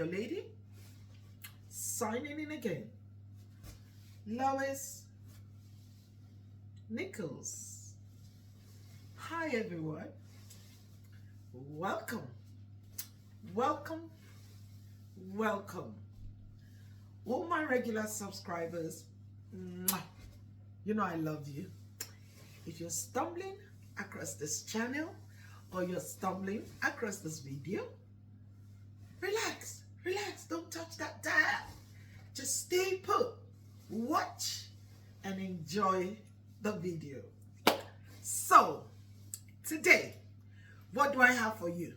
your lady, signing in again. Lois Nichols. Hi everyone. Welcome. Welcome. Welcome. All my regular subscribers, you know I love you. If you're stumbling across this channel or you're stumbling across this video, relax, don't touch that dial. Just stay put, watch and enjoy the video. So, today, what do I have for you?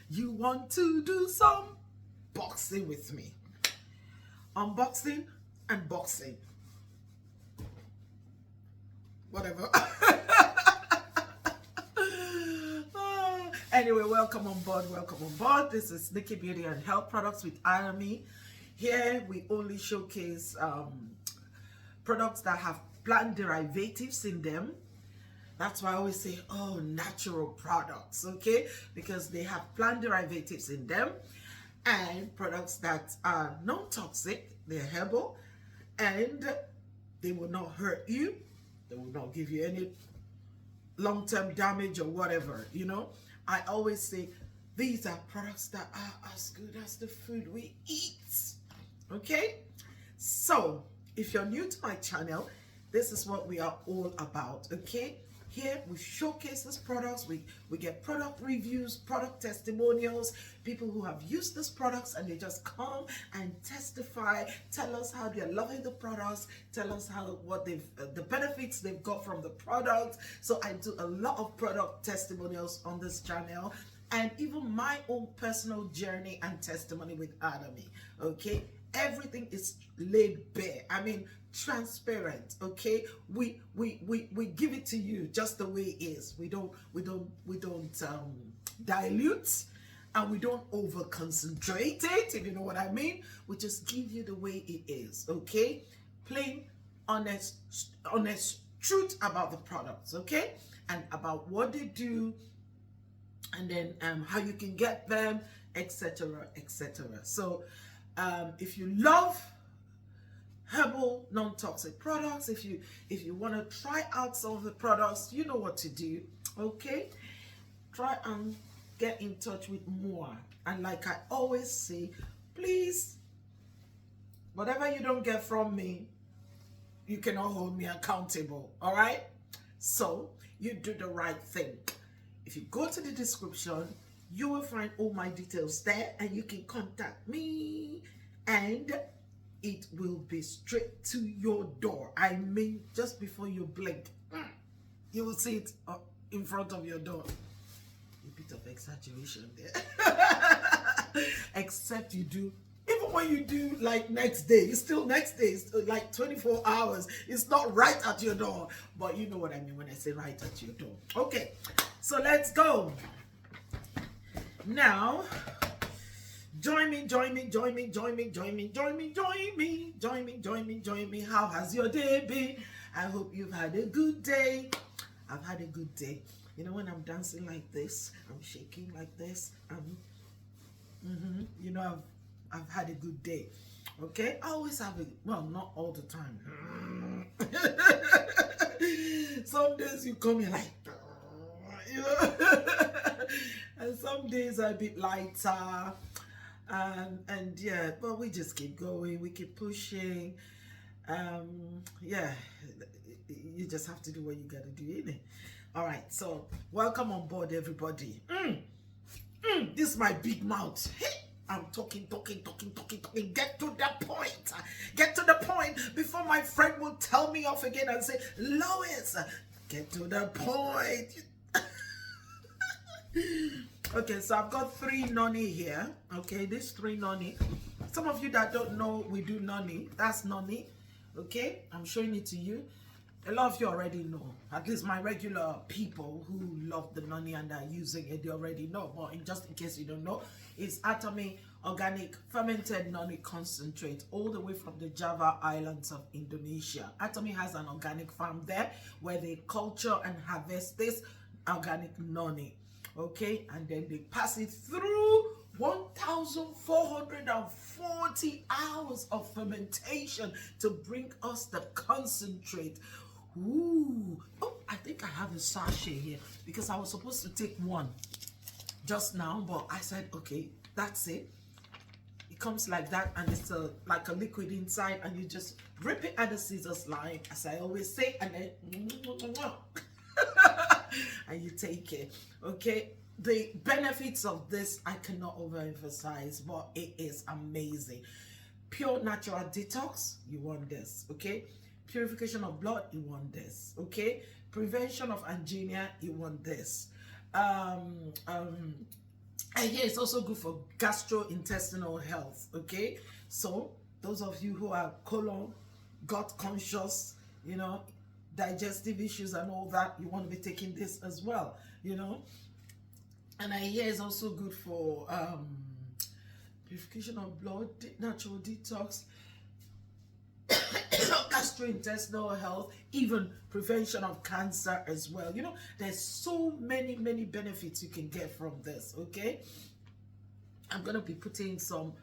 You want to do some boxing with me. Unboxing and boxing. Whatever. Anyway, welcome on board. This is Nikki Beauty and Health Products with Atomy. Here we only showcase products that have plant derivatives in them. That's why I always say, oh, natural products, okay? Because they have plant derivatives in them and products that are non-toxic, they're herbal, and they will not hurt you. They will not give you any long-term damage or whatever, you know? I always say, these are products that are as good as the food we eat, okay? So, if you're new to my channel, this is what we are all about, okay? Here we showcase these products, we get product reviews, product testimonials, people who have used these products and they just come and testify, tell us how they're loving the products, tell us what the benefits they've got from the product. So I do a lot of product testimonials on this channel and even my own personal journey and testimony with Atomy, okay? Everything is laid bare. I mean, transparent, okay? We give it to you just the way it is. We don't dilute and we don't over concentrate it, if you know what I mean. We just give you the way it is, okay? Plain, honest truth about the products, okay? And about what they do, and then how you can get them, etc., etc. So if you love herbal non-toxic products, if you want to try out some of the products, you know what to do, okay? Try and get in touch with more. And like I always say, please, whatever you don't get from me, you cannot hold me accountable, all right? So you do the right thing. If you go to the description, you will find all my details there and you can contact me and it will be straight to your door. I mean, just before you blink, you will see it in front of your door. A bit of exaggeration there. Except you do, even when you do like next day, it's still next day, it's like 24 hours. It's not right at your door. But you know what I mean when I say right at your door. Okay, so let's go. Now, join me. How has your day been? I hope you've had a good day. I've had a good day. You know, when I'm dancing like this, I'm shaking like this. You know, I've had a good day. Okay, I always have it. Well, not all the time. Some days you come here like, you know, and some days are a bit lighter. And yeah, but we just keep going, we keep pushing. Yeah, you just have to do what you gotta do, innit? All right, so welcome on board, everybody. This is my big mouth. Hey, I'm talking. Get to the point. Get to the point before my friend will tell me off again and say, Lois, get to the point. Okay, so I've got 3 noni here. Okay, this 3 noni. Some of you that don't know, we do noni. That's noni. Okay, I'm showing it to you. A lot of you already know. At least my regular people who love the noni and are using it, they already know. But just in case you don't know, it's Atomy organic fermented noni concentrate, all the way from the Java Islands of Indonesia. Atomy has an organic farm there where they culture and harvest this organic noni. okay, and then they pass it through 1,440 hours of fermentation to bring us the concentrate. Ooh, oh, I think I have a sachet here because I was supposed to take one just now, but I said, okay, that's it. It comes like that, and it's like a liquid inside, and you just rip it at the scissors line, as I always say, and then and you take it. Okay, the benefits of this I cannot overemphasize, but it is amazing. Pure natural detox, you want this. Okay, purification of blood, you want this. Okay, prevention of angina, you want this. And here it's also good for gastrointestinal health. Okay, so those of you who are colon, gut conscious, you know, digestive issues and all that, you want to be taking this as well, you know. And I hear it's also good for purification of blood, natural detox, gastrointestinal health, even prevention of cancer as well. You know, there's so many benefits you can get from this. Okay, I'm gonna be putting some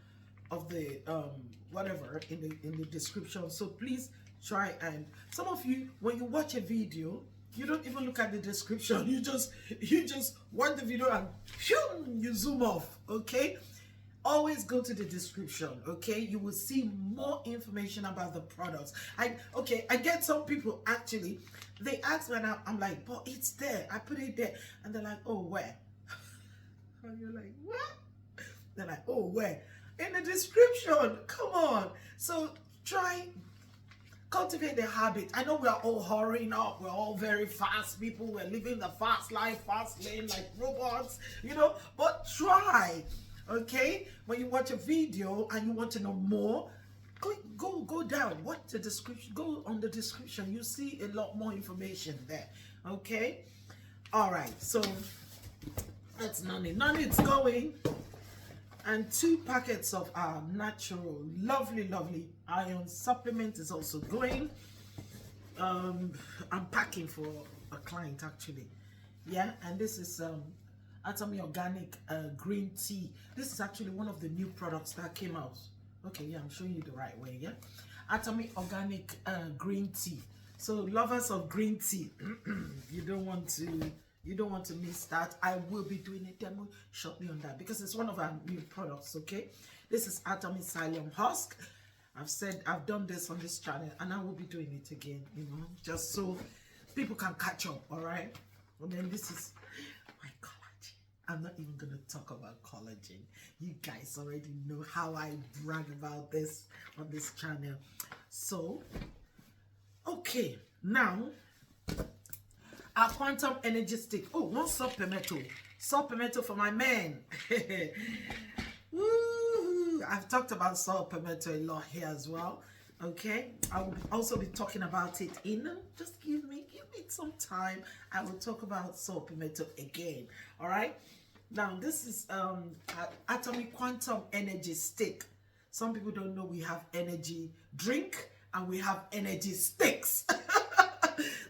of the whatever in the description, so please try. And some of you, when you watch a video, you don't even look at the description, you just watch the video and phew, you zoom off. Okay, always go to the description. Okay, you will see more information about the products. I get some people, actually they ask me and I'm like, but it's there, I put it there, and they're like, oh, where? And you're like, what? They're like, oh, where? In the description. Come on. So try, cultivate the habit. I know we are all hurrying up, we're all very fast people, we're living the fast life, fast lane like robots, you know, but try. Okay, when you watch a video and you want to know more, go down, watch the description, go on the description, you see a lot more information there. Okay, all right, so that's none it's going, and 2 packets of our natural lovely iron supplement is also going. I'm packing for a client, actually. Yeah, and this is Atomy organic green tea. This is actually one of the new products that came out. Okay, yeah, I'm showing you the right way. Yeah, Atomy organic green tea. So lovers of green tea, you don't want to miss that. I will be doing a demo shortly on that because it's one of our new products. Okay, this is Atomy psyllium husk. I've done this on this channel, and I will be doing it again, you know, just so people can catch up. All right, and then this is my collagen. I'm not even gonna talk about collagen. You guys already know how I brag about this on this channel. So okay, now our quantum energy stick. Oh, one salt pimento for my man. Woo! I've talked about salt pimento a lot here as well. Okay, I will also be talking about it in, just give me some time. I will talk about salt pimento again. All right, now this is Atomy quantum energy stick. Some people don't know we have energy drink and we have energy sticks.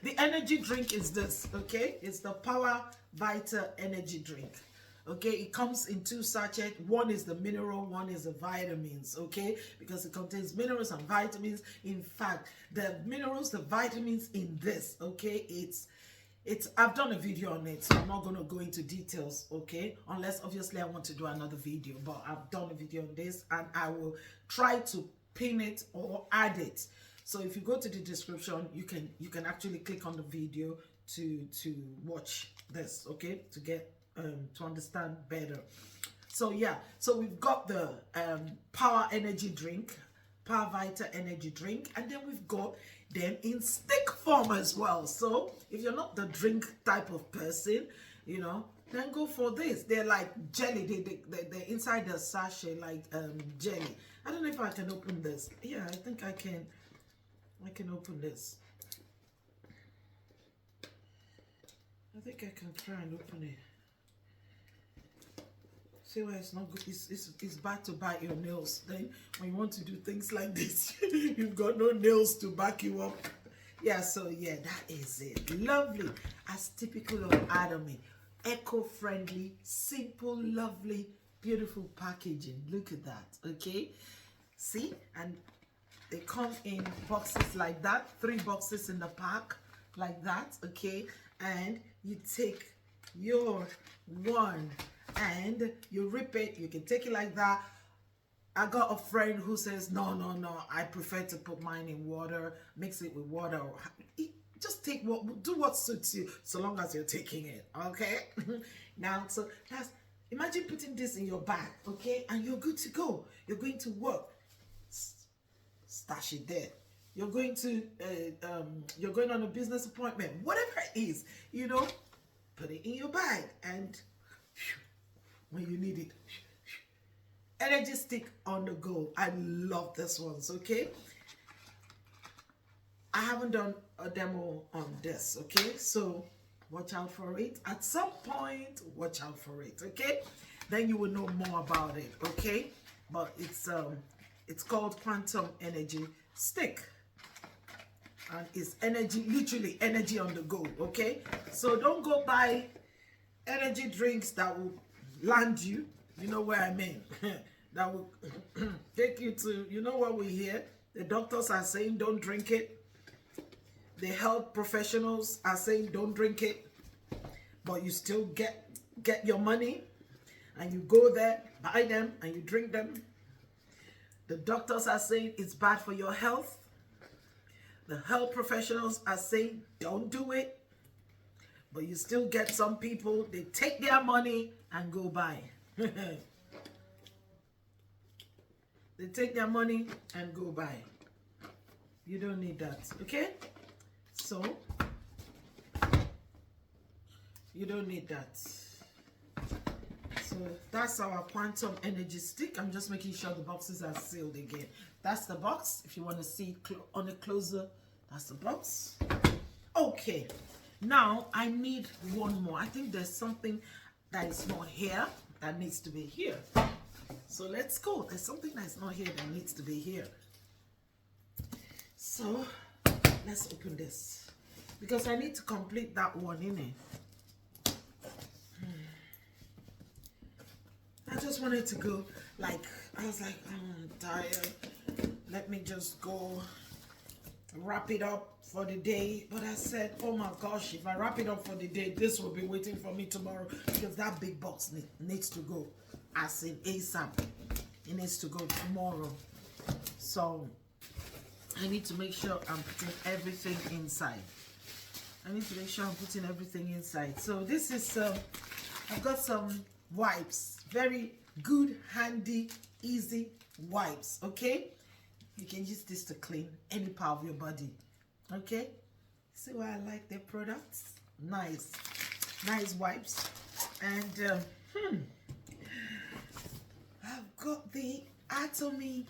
The energy drink is this. Okay, it's the Power Vita energy drink. Okay, it comes in 2 sachets. One is the mineral, one is the vitamins. Okay, because it contains minerals and vitamins. In fact, the minerals, the vitamins in this, okay, it's I've done a video on it, so I'm not going to go into details, okay, unless obviously I want to do another video. But I've done a video on this, and I will try to pin it or add it. So if you go to the description, you can actually click on the video to watch this, okay, to get to understand better. So yeah, so we've got the Power energy drink, Power Vita energy drink, and then we've got them in stick form as well. So if you're not the drink type of person, you know, then go for this. They're like jelly. They're inside the sachet like jelly. I don't know if I can open this. Yeah, I think I can open this. I think I can try and open it. See why it's not good? It's bad to bite your nails. Then when you want to do things like this, you've got no nails to back you up. Yeah, so yeah, that is it. Lovely, as typical of Atomy. eco-friendly, simple, lovely, beautiful packaging. Look at that, okay? See? And they come in boxes like that, 3 boxes in the pack like that, okay? And you take your one and you rip it. You can take it like that. I got a friend who says, no, I prefer to put mine in water, mix it with water. Just take do what suits you, so long as you're taking it, okay? Now, so that's, imagine putting this in your bag, okay? And you're good to go. You're going to work. Stash it there. You're going to, you're going on a business appointment, whatever it is, you know, put it in your bag, and when you need it, energy stick on the go. I love this ones, okay? I haven't done a demo on this, okay? So watch out for it. At some point, watch out for it, okay? Then you will know more about it, okay? But it's called Quantum Energy Stick. And it's energy, literally energy on the go, okay? So don't go buy energy drinks that will land you. You know where I mean? That will take you to, you know what we hear? The doctors are saying don't drink it. The health professionals are saying don't drink it. But you still get your money and you go there, buy them, and you drink them. The doctors are saying it's bad for your health. The health professionals are saying don't do it. But you still get some people, they take their money and go buy. They take their money and go buy. You don't need that, okay? So, you don't need that. So, that's our Quantum Energy Stick. I'm just making sure the boxes are sealed again. That's the box. If you want to see on a closer, that's the box. Okay. Now, I need one more. I think there's something that is not here that needs to be here. So let's go. There's something that's not here that needs to be here. So let's open this because I need to complete that one in it. I just wanted to go like, I was like, I'm tired. Let me just go wrap it up for the day. But I said, oh my gosh, if I wrap it up for the day, this will be waiting for me tomorrow because that big box needs to go as in ASAP. It needs to go tomorrow. So I need to make sure I'm putting everything inside. I need to make sure I'm putting everything inside. So this is, I've got some wipes. Very good, handy, easy wipes, okay? You can use this to clean any part of your body, okay? See why I like their products? Nice, nice wipes. And I've got the Atomy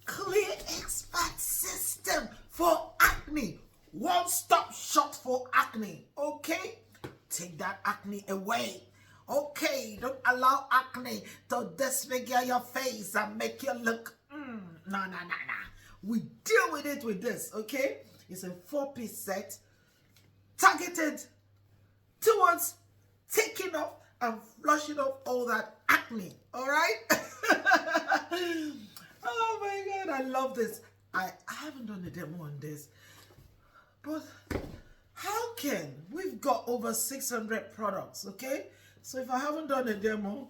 Clear Expert System for acne. One-stop shop for acne, okay? Take that acne away. Okay, don't allow acne to disfigure your face and make you look, no. We deal with it with this, okay? It's a 4-piece set targeted towards taking off and flushing off all that acne, all right? Oh my God, I love this. I haven't done a demo on this, but how can? We've got over 600 products, okay? So if I haven't done a demo,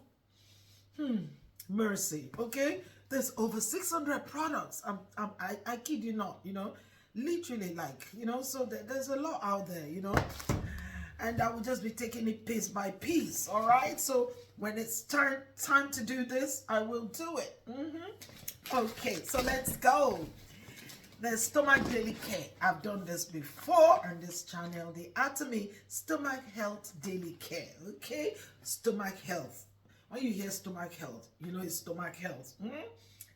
mercy, okay? There's over 600 products. I kid you not, you know, literally, like, you know, so there's a lot out there, you know, and I will just be taking it piece by piece, all right? So when it's time to do this, I will do it. Okay, so let's go. The Stomach Daily Care. I've done this before on this channel. The Atomy Stomach Health Daily Care. Okay, stomach health. When you hear stomach health, you know it's stomach health.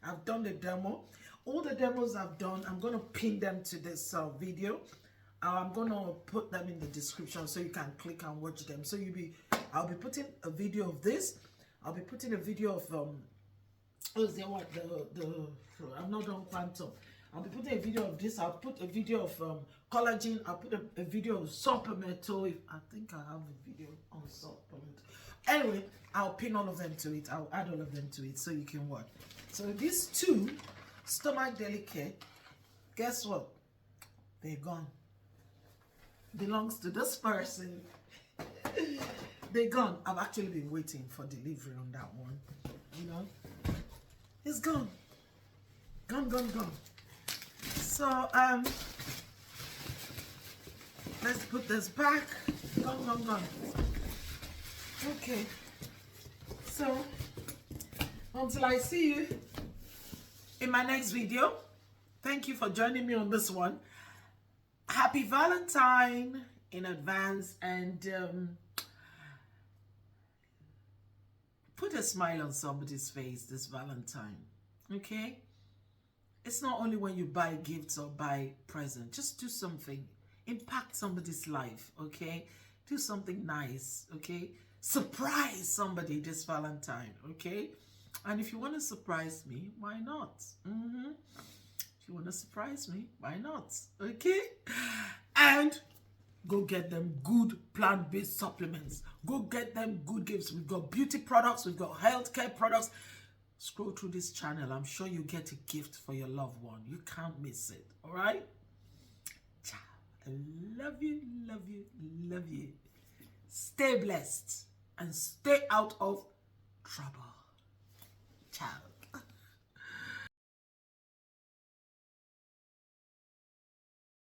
I've done the demo. All the demos I've done, I'm gonna pin them to this video. I'm gonna put them in the description so you can click and watch them. So I'll be putting a video of this. I'll be putting a video of what's the one? I've not done Quantum. I'll be putting a video of this. I'll put a video of collagen. I'll put a video of supplement. I think I have a video on supplement. Anyway, I'll pin all of them to it. I'll add all of them to it so you can watch. So these two stomach delicate, guess what? They're gone. Belongs to this person. They're gone. I've actually been waiting for delivery on that one. You know, it's gone. Gone. So let's put this back. Gone. Okay. So until I see you in my next video, thank you for joining me on this one. Happy Valentine in advance, and put a smile on somebody's face this Valentine. Okay? It's not only when you buy gifts or buy presents. Just do something. Impact somebody's life, okay? Do something nice, okay? Surprise somebody this Valentine, okay? And if you want to surprise me, why not? If you want to surprise me, why not? Okay? And go get them good plant-based supplements. Go get them good gifts. We've got beauty products. We've got healthcare products. Scroll through this channel. I'm sure you get a gift for your loved one. You can't miss it. All right? Ciao. I love you. Stay blessed and stay out of trouble. Ciao.